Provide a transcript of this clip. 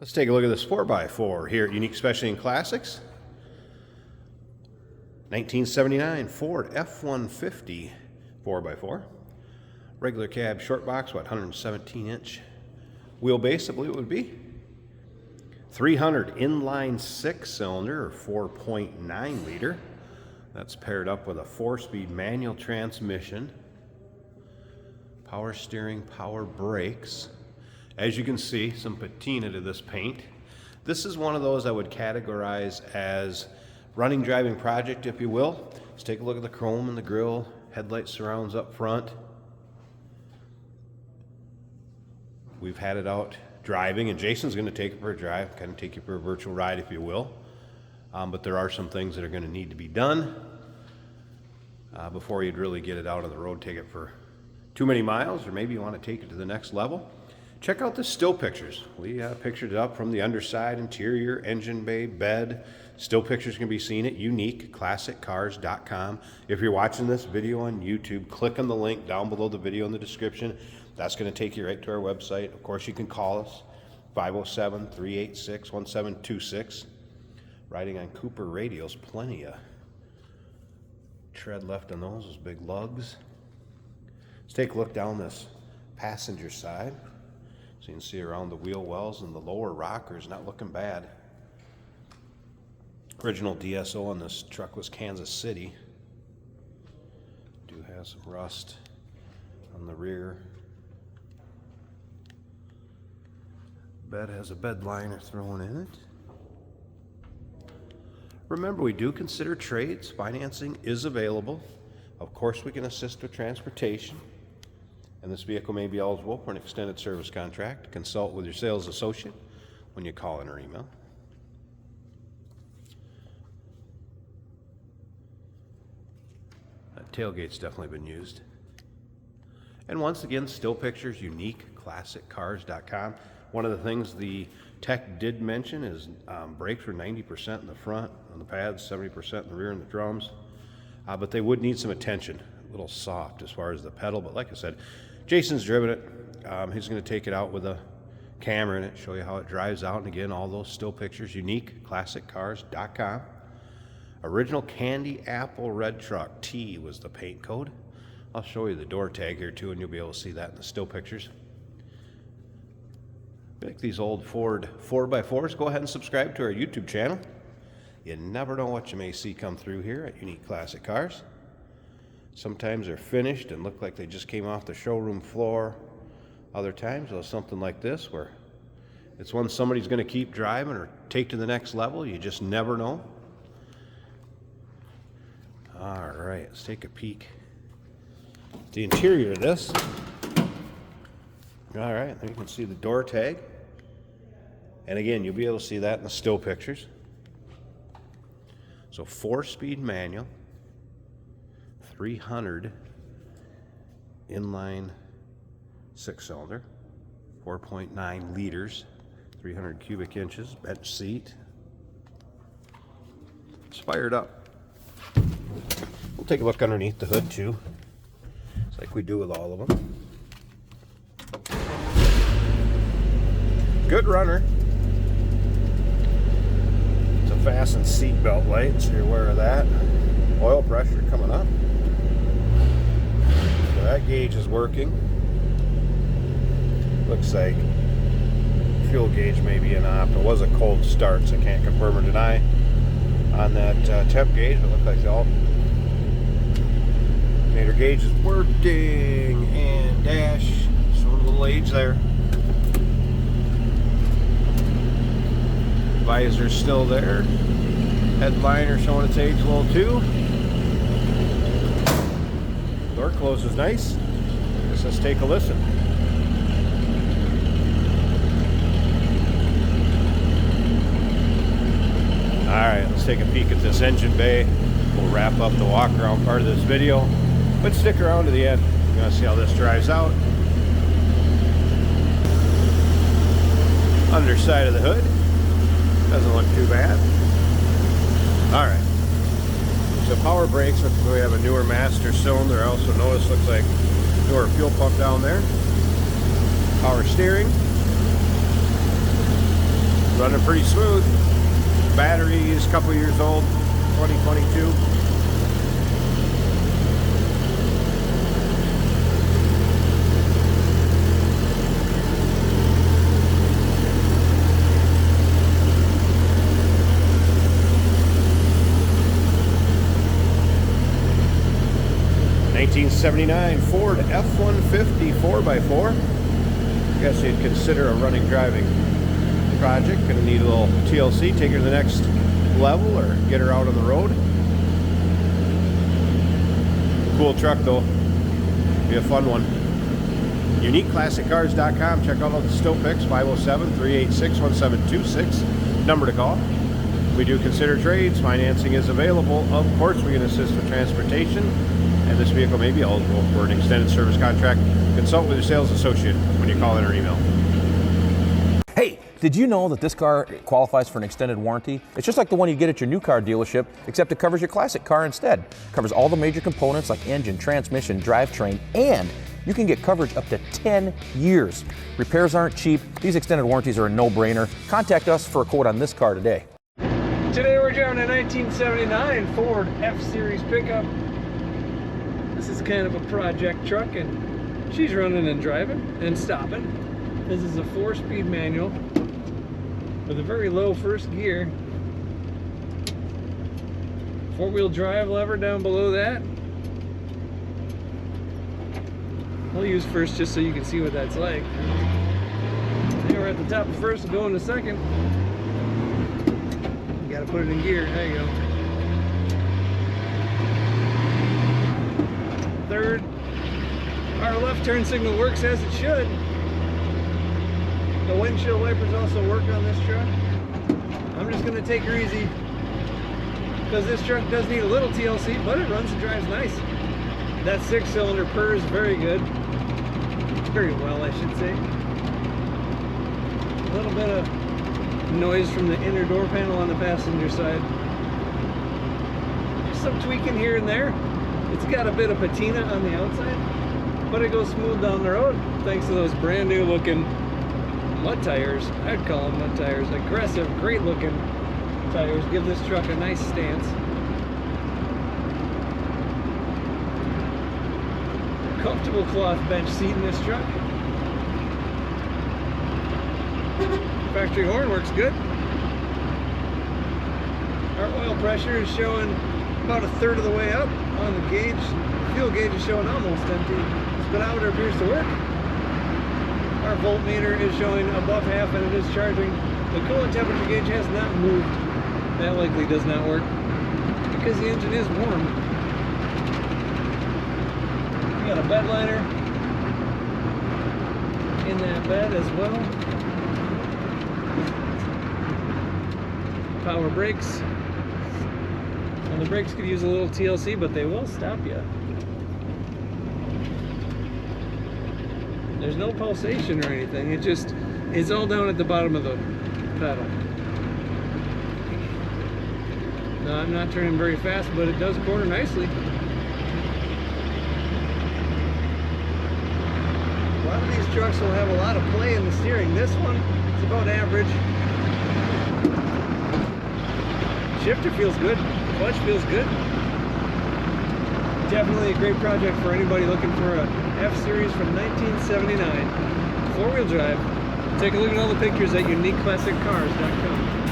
Let's take a look at this 4x4 here at Unique Specialty and Classics. 1979 Ford F-150 4x4. Regular cab, short box, what, 117-inch wheelbase, I believe it would be. 300 inline 6-cylinder, or 4.9 liter. That's paired up with a 4-speed manual transmission. Power steering, power brakes. As you can see, some patina to this paint. This is one of those I would categorize as running driving project, if you will. Let's take a look at the chrome and the grille, headlight surrounds up front. We've had it out driving, and Jason's going to take it for a drive, kind of take you for a virtual ride, if you will. But there are some things that are going to need to be done before you'd really get it out on the road, take it for too many miles, or maybe you want to take it to the next level. Check out the still pictures. We pictured it up from the underside, interior, engine bay, bed. Still pictures can be seen at uniqueclassiccars.com. If you're watching this video on YouTube, click on the link down below the video in the description. That's going to take you right to our website. Of course, you can call us, 507-386-1726. Riding on Cooper radials, plenty of tread left on those big lugs. Let's take a look down this passenger side. So you can see around the wheel wells and the lower rockers, not looking bad. Original DSO on this truck was Kansas City. Do have some rust on the rear. Bed has a bed liner thrown in it. Remember, we do consider trades. Financing is available. Of course, we can assist with transportation. And this vehicle may be eligible for an extended service contract. Consult with your sales associate when you call in or email. That tailgate's definitely been used. And once again, still pictures, uniqueclassiccars.com. One of the things the tech did mention is brakes were 90% in the front on the pads, 70% in the rear and the drums. But they would need some attention. A little soft as far as the pedal, but like I said, Jason's driven it. He's going to take it out with a camera in it, show you how it drives out. And again, all those still pictures, uniqueclassiccars.com. Original candy apple red truck. T was the paint code. I'll show you the door tag here too, and you'll be able to see that in the still pictures. Like these old Ford 4x4s, go ahead and subscribe to our YouTube channel. You never know what you may see come through here at Unique Classic Cars. Sometimes they're finished and look like they just came off the showroom floor. Other times, there's something like this where it's one somebody's going to keep driving or take to the next level. You just never know. All right, let's take a peek at the interior of this. All right, there you can see the door tag. And again, you'll be able to see that in the still pictures. So 4-speed manual. 300 inline 6-cylinder, 4.9 liters, 300 cubic inches, bench seat. It's fired up. We'll take a look underneath the hood too. It's like we do with all of them. Good runner. It's a fastened seat belt light, so you're aware of that. Oil pressure coming up. That gauge is working. Looks like fuel gauge may be an op. It was a cold start, so I can't confirm or deny on that temp gauge. It looked like the alternator gauge is working, and dash showing a little age there. Visor's still there. Headliner showing its age a little too. Door closes nice. Let's take a listen. Alright, let's take a peek at this engine bay. We'll wrap up the walk around part of this video, but stick around to the end. You're going to see how this drives out. Underside of the hood. Doesn't look too bad. Alright. So power brakes, we have a newer master cylinder. I also noticed looks like newer fuel pump down there. Power steering. Running pretty smooth. Battery is a couple years old, 2022. '79 Ford F-150 4x4. Guess you'd consider a running driving project. Gonna need a little TLC, take her to the next level or get her out on the road. Cool truck though, be a fun one. UniqueClassicCars.com. Check out all the still pics. 507-386-1726 number to call. We do consider trades. Financing is available. Of course, we can assist with transportation, and this vehicle may be eligible for an extended service contract. Consult with your sales associate when you call in or email. Hey, did you know that this car qualifies for an extended warranty? It's just like the one you get at your new car dealership, except it covers your classic car instead. It covers all the major components like engine, transmission, drivetrain, and you can get coverage up to 10 years. Repairs aren't cheap. These extended warranties are a no-brainer. Contact us for a quote on this car today. Today we're driving a 1979 Ford F-Series pickup. This is kind of a project truck, and she's running and driving and stopping. This is a 4-speed manual with a very low first gear. 4-wheel drive lever down below that. We'll use first just so you can see what that's like. Now we're at the top of first, we'll go into second. You gotta put it in gear, there you go. Third, our left turn signal works as it should. The windshield wipers also work on this truck. I'm just going to take her easy because this truck does need a little TLC, but it runs and drives nice. That 6-cylinder purrs very good. Very well, I should say. A little bit of noise from the inner door panel on the passenger side. Just some tweaking here and there. It's got a bit of patina on the outside, but it goes smooth down the road thanks to those brand new looking mud tires. I'd call them mud tires. Aggressive, great looking tires. Give this truck a nice stance. Comfortable cloth bench seat in this truck. Factory horn works good. Our oil pressure is showing about a third of the way up on the gauge. Fuel gauge is showing almost empty. Speedometer appears to work. Our voltmeter is showing above half and it is charging. The coolant temperature gauge has not moved. That likely does not work because the engine is warm. We got a bed liner in that bed as well. Power brakes. And the brakes could use a little TLC, but they will stop you. There's no pulsation or anything. It's all down at the bottom of the pedal. No, I'm not turning very fast, but it does corner nicely. A lot of these trucks will have a lot of play in the steering. This one is about average. Shifter feels good. Clutch feels good. Definitely a great project for anybody looking for a F-Series from 1979. 4-wheel drive. Take a look at all the pictures at UniqueClassicCars.com.